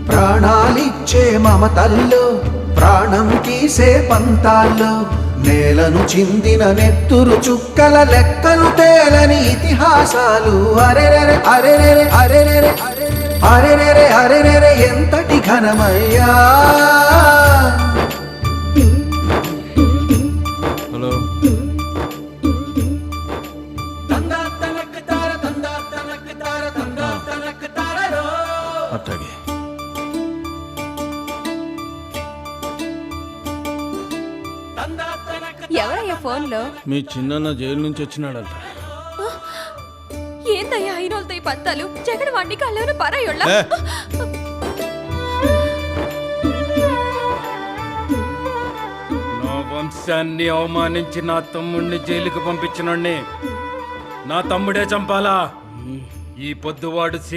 ప్రాణాలిచ్చే మమతల్లో ప్రాణం తీసే పంతాల్లో నేలను చిందిన నెత్తురు చుక్కల లెక్కలు తేలని ఇతిహాసాలు అరెరెరె అరెరెరె అరెరెరె అరెరెరె అరెరెరె ఎంతటి ఘనమయ్యా. హలో అట్లాగే ఎవరయ్యా ఫోన్లో? మీ చిన్న జైలు నుంచి వచ్చినాడంట. ఏందయ్యా అయినోళ్ళతో ఈ పంతాలు? జగన్ వాడిని కళ్ళను పరాయోళ్ళ. నా వంశాన్ని అవమానించి నా తమ్ముడిని జైలుకి పంపించినోడ్ని నా తమ్ముడే చంపాలా? ఈ పొద్దువాడు